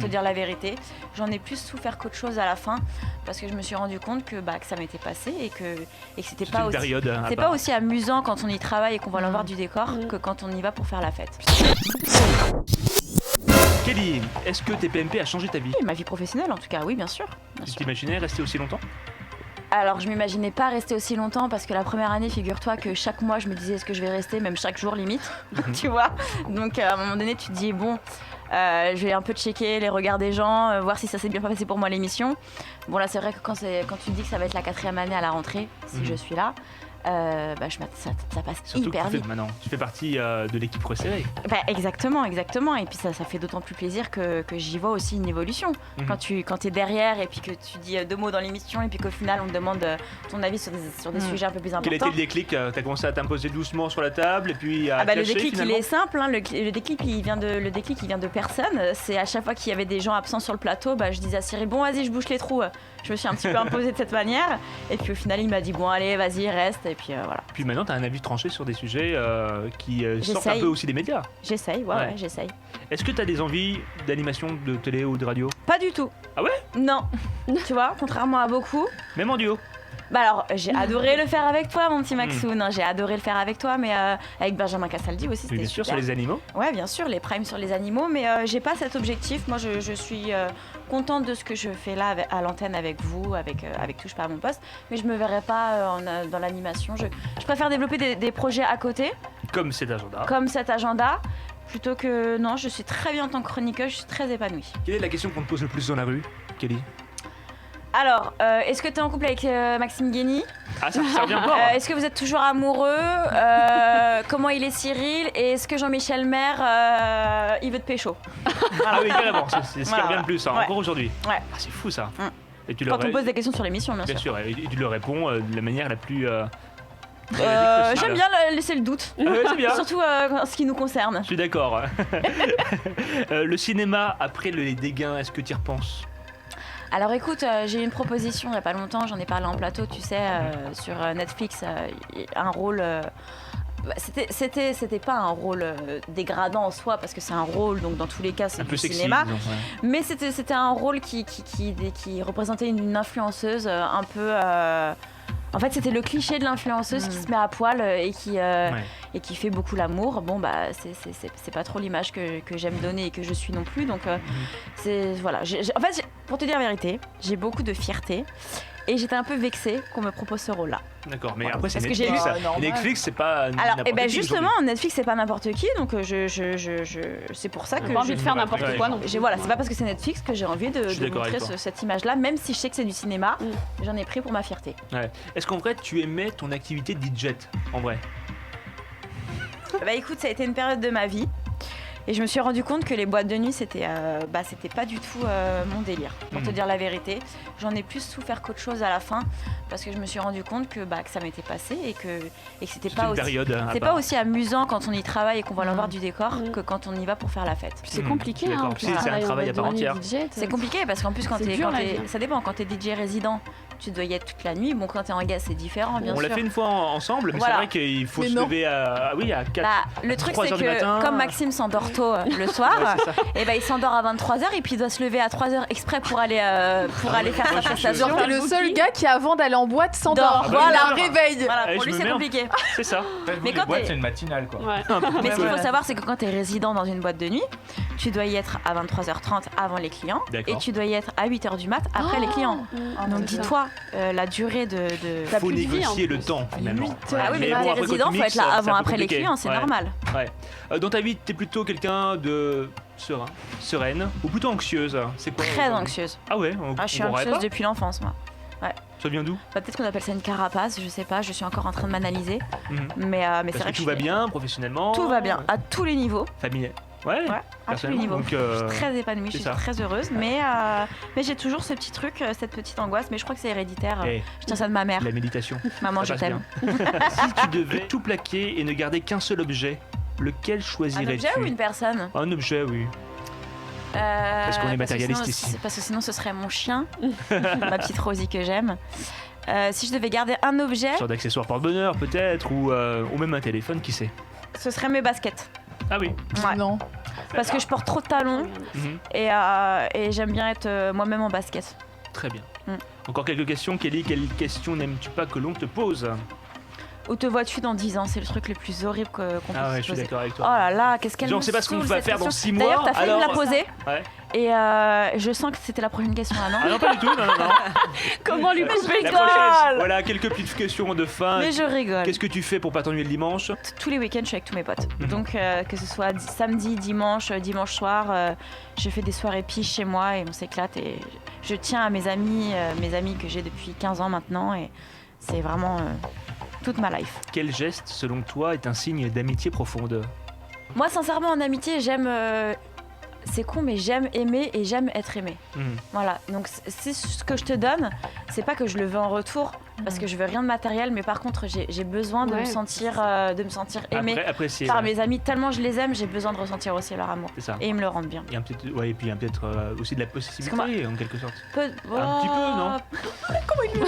te dire la vérité. J'en ai plus souffert qu'autre chose à la fin, parce que je me suis rendu compte que ça m'était passé et que c'était pas aussi, c'est pas aussi amusant quand on y travaille et qu'on va l'envers du décor que quand on y va pour faire la fête. Kelly, est-ce que TPMP a changé ta vie ? Ma vie professionnelle en tout cas, oui bien sûr. Tu t'imaginais rester aussi longtemps ? Alors je m'imaginais pas rester aussi longtemps parce que la première année, figure-toi que chaque mois je me disais est-ce que je vais rester, même chaque jour limite, tu vois. Donc à un moment donné tu te dis bon, je vais un peu checker les regards des gens, voir si ça s'est bien passé pour moi l'émission. Bon là c'est vrai que quand tu dis que ça va être la 4e année à la rentrée, si je suis là, ça passe surtout hyper vite. Maintenant, tu fais partie de l'équipe resserrée. Exactement. Et puis ça fait d'autant plus plaisir que j'y vois aussi une évolution. Quand t'es derrière et puis que tu dis 2 mots dans l'émission et puis qu'au final on te demande ton avis sur des sujets un peu plus importants. Quel était le déclic ? T'as commencé à t'imposer doucement sur la table et puis à le déclic finalement. Il est simple, hein. le déclic il vient de personne. C'est à chaque fois qu'il y avait des gens absents sur le plateau, je disais à Cyril bon vas-y je bouche les trous. Je me suis un petit peu imposée de cette manière et puis au final il m'a dit bon allez vas-y reste et puis voilà. Puis maintenant tu as un avis tranché sur des sujets qui sortent un peu aussi des médias. J'essaye, j'essaye. Est-ce que tu as des envies d'animation de télé ou de radio ? Pas du tout. Ah ouais ? Non. Tu vois, contrairement à beaucoup. Même en duo ? Alors, j'ai adoré le faire avec toi, mon petit Maxoun. J'ai adoré le faire avec toi, mais avec Benjamin Castaldi aussi, c'était bien sûr, super. sur les animaux ? Ouais, bien sûr, les primes sur les animaux, mais j'ai pas cet objectif. Moi, je suis contente de ce que je fais là à l'antenne avec vous, avec Touche pas à mon poste, mais je me verrai pas dans l'animation. Je préfère développer des projets à côté. Comme cet agenda. Plutôt que... Non, je suis très bien en tant que chroniqueuse, je suis très épanouie. Quelle est la question qu'on te pose le plus dans la rue, Kelly ? Alors, est-ce que tu es en couple avec Maxime Guény ? Ah, ça revient encore. Est-ce que vous êtes toujours amoureux ? Comment il est Cyril ? Et est-ce que Jean-Michel Maire, il veut te pécho ? Ah oui, carrément, c'est ce qui revient le plus, encore aujourd'hui. Ouais. Ah, c'est fou ça. Et quand on pose des questions sur l'émission, bien sûr. Bien sûr, et tu le réponds de la manière la plus... j'aime bien laisser le doute. C'est bien. Surtout en ce qui nous concerne. Je suis d'accord. Le cinéma, après les dégains, est-ce que tu y repenses ? Alors écoute, j'ai eu une proposition il n'y a pas longtemps, j'en ai parlé en plateau, tu sais, sur Netflix, un rôle... C'était pas un rôle dégradant en soi, parce que c'est un rôle, donc dans tous les cas c'est du cinéma, mais c'était un rôle qui représentait une influenceuse un peu... En fait, c'était le cliché de l'influenceuse qui se met à poil et qui fait beaucoup l'amour. Bon, c'est pas trop l'image que j'aime donner et que je suis non plus. Donc, voilà. En fait, pour te dire la vérité, j'ai beaucoup de fierté. Et j'étais un peu vexée qu'on me propose ce rôle-là. D'accord, mais après c'est parce Netflix. Que Netflix, c'est pas n'importe qui. Justement, Netflix, c'est pas n'importe qui, donc c'est pour ça que j'ai pas envie de faire n'importe quoi non plus. Voilà, c'est pas parce que c'est Netflix que j'ai envie de montrer cette image-là, même si je sais que c'est du cinéma, j'en ai pris pour ma fierté. Ouais. Est-ce qu'en vrai, tu aimais ton activité de DJ, en vrai ? Écoute, ça a été une période de ma vie. Et je me suis rendu compte que les boîtes de nuit, c'était pas du tout mon délire. Pour te dire la vérité, j'en ai plus souffert qu'autre chose à la fin, parce que je me suis rendu compte que ça m'était passé et que c'était pas aussi amusant quand on y travaille et qu'on va l'envers du décor que quand on y va pour faire la fête. C'est compliqué, hein. C'est un travail à part entière. C'est compliqué parce qu'en plus ça dépend, quand t'es DJ résident, tu dois y être toute la nuit. Bon, quand t'es en gaz, c'est différent, bien sûr. On l'a fait une fois ensemble, mais c'est vrai qu'il faut se lever à 4 le truc, c'est du matin. Que comme Maxime s'endort tôt le soir, et il s'endort à 23h et puis il doit se lever à 3h exprès pour aller faire sa prestation. C'est le seul gars qui, avant d'aller en boîte, s'endort. Voilà, réveil. Voilà, pour lui, c'est compliqué. C'est ça. Mais quand c'est une matinale, quoi. Ouais. Mais ce qu'il faut savoir, c'est que quand t'es résident dans une boîte de nuit, tu dois y être à 23h30 avant les clients et tu dois y être à 8h du mat après les clients. Donc dis-toi, la durée de... Il faut négocier le temps, finalement. Ah oui, mais quand t'es résident, il faut être là avant après les clients, c'est normal. Dans ta vie, t'es plutôt quelqu'un de sereine ou plutôt anxieuse ? C'est quoi ? Très anxieuse. Ah ouais, je suis anxieuse depuis l'enfance, moi. Ouais. Ça vient d'où ? Peut-être qu'on appelle ça une carapace, je sais pas, je suis encore en train de m'analyser. Mais c'est vrai que tout va bien professionnellement ? Tout va bien, à tous les niveaux. Famille. Ouais, à tous les niveaux. Donc, je suis très épanouie, je suis très heureuse, mais j'ai toujours ce petit truc, cette petite angoisse, mais je crois que c'est héréditaire. Je tiens ça de ma mère. La méditation. Maman, je t'aime. Si tu devais tout plaquer et ne garder qu'un seul objet, lequel choisirais-tu ? Un objet ou une personne ? Un objet, oui. Parce qu'on est matérialiste ici. Parce que sinon, ce serait mon chien, ma petite Rosie que j'aime. Si je devais garder un objet... Une sorte d'accessoire porte-bonheur peut-être, ou même un téléphone, qui sait ? Ce serait mes baskets. Ah oui. Ouais. Non. parce que je porte trop de talons et j'aime bien être moi-même en basket. Très bien. Encore quelques questions. Kelly, quelle question n'aimes-tu pas que l'on te pose ? Où te vois-tu dans 10 ans ? C'est le truc le plus horrible qu'on peut se poser. Ah ouais, je suis d'accord avec toi. Oh là là, qu'est-ce qu'elle me on sait pas ce qu'on va faire dans 6 mois. D'ailleurs, t'as failli me la poser. Ouais. Et je sens que c'était la prochaine question, là, non ? Ah non, pas du tout, non. Comment lui couper La prochaine, voilà, quelques petites questions de fin. Mais je rigole. Qu'est-ce que tu fais pour pas t'ennuyer le dimanche ? Tous les week-ends, je suis avec tous mes potes. Donc, que ce soit samedi, dimanche soir, je fais des soirées piges chez moi et on s'éclate. Et je tiens à mes amis que j'ai depuis 15 ans maintenant. Et c'est vraiment toute ma life. Quel geste, selon toi, est un signe d'amitié profonde ? Moi, sincèrement, en amitié, j'aime... c'est con, mais j'aime aimer et j'aime être aimé. Voilà, donc c'est ce que je te donne, c'est pas que je le veux en retour, parce que je veux rien de matériel, mais par contre, j'ai besoin de me sentir aimée par mes amis. Tellement je les aime, j'ai besoin de ressentir aussi leur amour. C'est ça. Et ils me le rendent bien. Et et puis il y a peut-être aussi de la possessivité, en quelque sorte. Un petit peu, non ? Comment il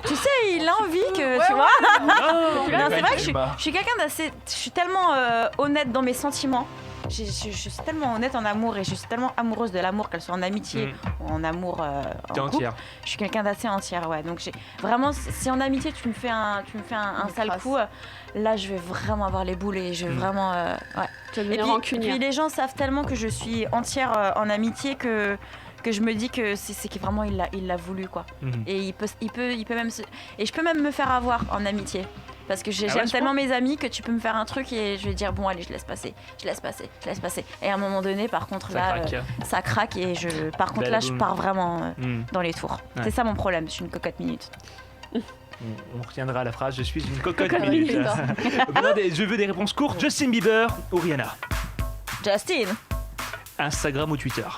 Tu sais, il a envie que, tu vois. Non, c'est vrai que je suis quelqu'un d'assez... Je suis tellement honnête dans mes sentiments. Je suis tellement honnête en amour et je suis tellement amoureuse de l'amour, qu'elle soit en amitié ou en amour en couple. Entière. Je suis quelqu'un d'assez entière, ouais. Donc vraiment, si en amitié tu me fais un sale coup, là je vais vraiment avoir les boules et je vais vraiment, ouais. Tu vas devenir rancunière. Et puis les gens savent tellement que je suis entière en amitié que je me dis que c'est que vraiment il l'a voulu, quoi. Et il peut même et je peux même me faire avoir en amitié. Parce que j'aime tellement mes amis que tu peux me faire un truc et je vais dire bon allez, je laisse passer. Et à un moment donné, par contre ça craque et par contre là je pars vraiment dans les tours. Ouais. C'est ça mon problème, je suis une cocotte minute. On retiendra la phrase je suis une cocotte minute. Je veux des réponses courtes. Justin Bieber ou Rihanna ? Justin. Instagram ou Twitter ?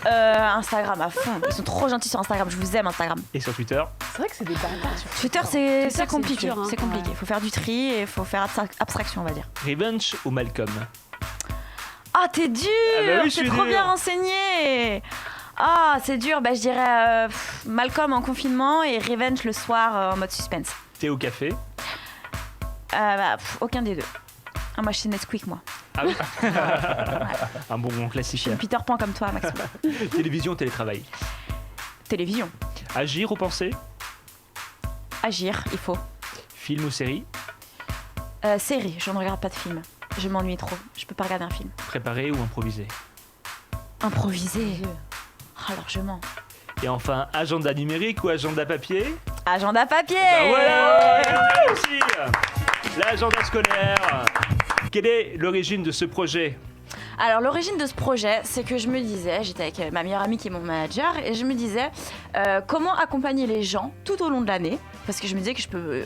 Instagram à fond. Ils sont trop gentils sur Instagram. Je vous aime Instagram. Et sur Twitter ? C'est vrai que c'est des bâtards sur Twitter. C'est compliqué. C'est compliqué. Il faut faire du tri et il faut faire abstraction, on va dire. Revenge ou Malcolm ? Ah, t'es dur. T'es trop bien renseigné. Ah, c'est dur. Je dirais Malcolm en confinement et Revenge le soir en mode suspense. Thé ou café ? Aucun des deux. Ah, moi je suis Nesquik, moi. Ah oui. Un bon classique. Je suis Peter Pan comme toi, Maxime. Télévision ou télétravail ? Télévision. Agir ou penser ? Agir, il faut. Film ou série ? Série, je ne regarde pas de film. Je m'ennuie trop, je peux pas regarder un film. Préparer ou improviser ? Improviser. Largement. Et enfin, agenda numérique ou agenda papier ? Agenda papier. Voilà, aussi. L'agenda scolaire. Quelle est l'origine de ce projet ? Alors l'origine de ce projet, c'est que je me disais, j'étais avec ma meilleure amie qui est mon manager, et je me disais comment accompagner les gens tout au long de l'année, parce que je me disais que je peux...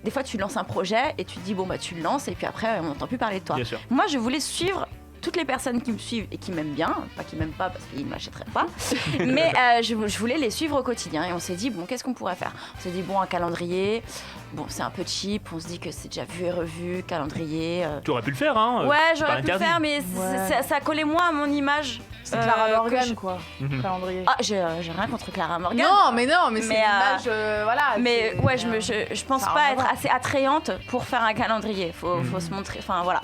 Des fois tu lances un projet et tu te dis tu le lances et puis après on n'entend plus parler de toi. Bien sûr. Moi je voulais suivre toutes les personnes qui me suivent et qui m'aiment bien, pas qui m'aiment pas parce qu'ils ne m'achèteraient pas, mais je voulais les suivre au quotidien et on s'est dit qu'est-ce qu'on pourrait faire ? On s'est dit un calendrier, c'est un peu cheap, on se dit que c'est déjà vu et revu, calendrier. Tu aurais pu le faire, hein ? Ouais, j'aurais pu le faire, mais ça collait moins à mon image. C'est Clara Morgan, quoi, calendrier. Ah, j'ai rien contre Clara Morgan. Non, mais c'est une image, voilà. Mais ouais, je pense pas être assez attrayante pour faire un calendrier. Faut se montrer, enfin voilà.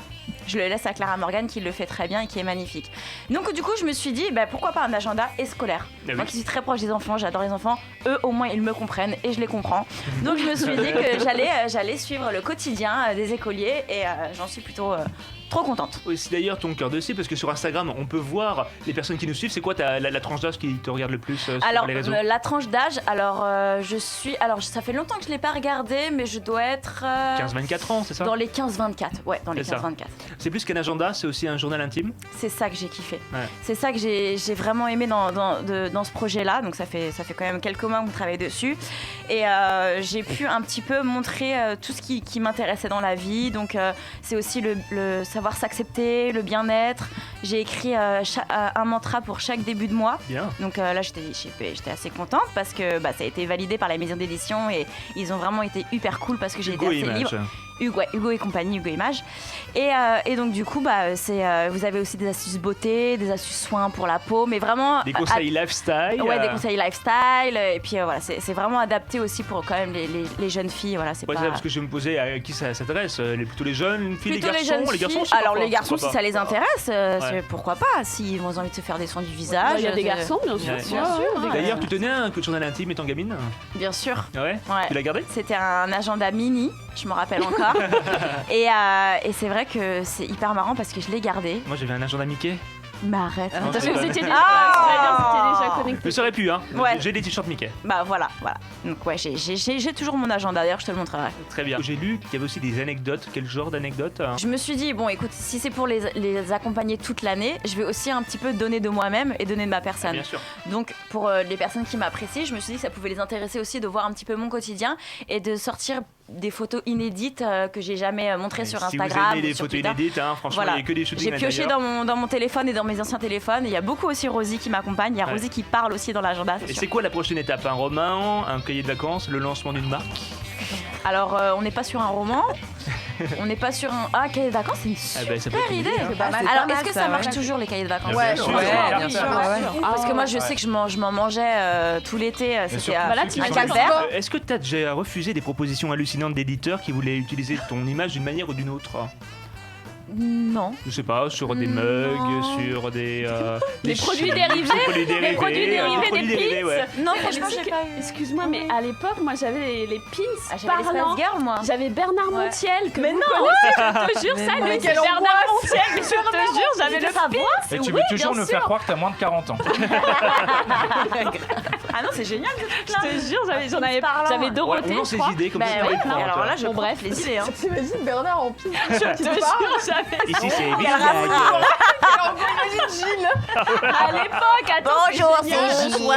Je le laisse à Clara Morgan qui le fait très bien et qui est magnifique. Donc du coup, je me suis dit, pourquoi pas un agenda et scolaire. Moi qui suis très proche des enfants, j'adore les enfants. Eux, au moins, ils me comprennent et je les comprends. Donc je me suis dit que j'allais suivre le quotidien des écoliers et j'en suis plutôt trop contente. Oui, c'est d'ailleurs ton cœur de cible parce que sur Instagram, on peut voir les personnes qui nous suivent. C'est quoi la tranche d'âge qui te regarde le plus sur les réseaux ? La tranche d'âge, ça fait longtemps que je l'ai pas regardé, mais je dois être 15-24 ans, c'est ça ? Dans les 15-24, ouais, dans les 15-24. C'est plus qu'un agenda, c'est aussi un journal intime ? C'est ça que j'ai kiffé. Ouais. C'est ça que j'ai vraiment aimé dans ce projet-là. Donc ça fait quand même quelques mois qu'on travaille dessus. Et j'ai pu un petit peu montrer tout ce qui m'intéressait dans la vie. Donc c'est aussi le savoir s'accepter, le bien-être. J'ai écrit un mantra pour chaque début de mois. Bien. Donc là, j'étais assez contente parce que ça a été validé par la maison d'édition et ils ont vraiment été hyper cool parce que j'ai été assez libre. Hugo et compagnie, Hugo Images. Et donc du coup, vous avez aussi des astuces beauté, des astuces soins pour la peau, mais vraiment... Des conseils lifestyle. Ouais, des conseils lifestyle. Et puis voilà, c'est vraiment adapté aussi pour quand même les jeunes filles. Voilà, c'est pas... parce que je me posais à qui ça s'adresse, plutôt les jeunes filles, plutôt les garçons aussi, alors parfois, les garçons, si ça les intéresse, pourquoi pas, s'ils ont envie de se faire des soins du visage. Il y a des garçons, bien sûr. D'ailleurs, tu tenais un journal intime étant gamine? Bien sûr. Ouais. Tu l'as gardé? C'était un agenda mini, je me rappelle encore. Et c'est vrai que c'est hyper marrant parce que je l'ai gardé. Moi j'avais un agenda Mickey. Mais arrête. Parce que vous étiez déjà connectés. Mais ça aurait pu, hein. Ouais. J'ai des t-shirts Mickey. Bah voilà. Donc ouais, j'ai toujours mon agenda, d'ailleurs je te le montrerai. Très bien. J'ai lu qu'il y avait aussi des anecdotes. Quel genre d'anecdotes? Je me suis dit, bon écoute, si c'est pour les accompagner toute l'année, je vais aussi un petit peu donner de moi-même et donner de ma personne. Bien sûr. Donc pour les personnes qui m'apprécient, je me suis dit que ça pouvait les intéresser aussi de voir un petit peu mon quotidien et de sortir des photos inédites que j'ai jamais montrées sur Instagram. Si vous aimez les photos inédites, franchement, il n'y a que des shootings. J'ai pioché dans mon téléphone et dans mes anciens téléphones. Il y a beaucoup aussi Rosie qui m'accompagne. Il y a Rosie qui parle aussi dans l'agenda. Et c'est quoi la prochaine étape? Un roman, un cahier de vacances, le lancement d'une marque? Alors, on n'est pas sur un roman. On n'est pas sur un cahier de vacances, c'est une super idée. Alors, est-ce que ça marche toujours les cahiers de vacances? Ouais, bien sûr. Parce que moi, je sais que je m'en mangeais tout l'été. C'était un calvaire. Est-ce que tu as déjà refusé des propositions hallucinantes d'éditeurs qui voulaient utiliser ton image d'une manière ou d'une autre? Non. Je sais pas, sur des mugs, sur des produits dérivés, des produits dérivés, des pins. Non, franchement, j'ai pas eu. Excuse-moi, mais à l'époque, moi j'avais les pins parlants. J'avais Bernard Montiel que mais vous non, connaissez, je te jure, ça, lui, c'est Bernard Montiel, mais je te jure, j'avais le pins. Et tu veux toujours nous faire croire que t'as moins de 40 ans. Ah non, c'est génial ce truc-là. Je te jure, j'avais Dorothée, on lance ces idées comme ça. Alors là, je bref les idées. T'imagines Bernard en pile? je te jure, Ici, c'est Gilles. à l'époque, attends, bonjour, c'est Gilles.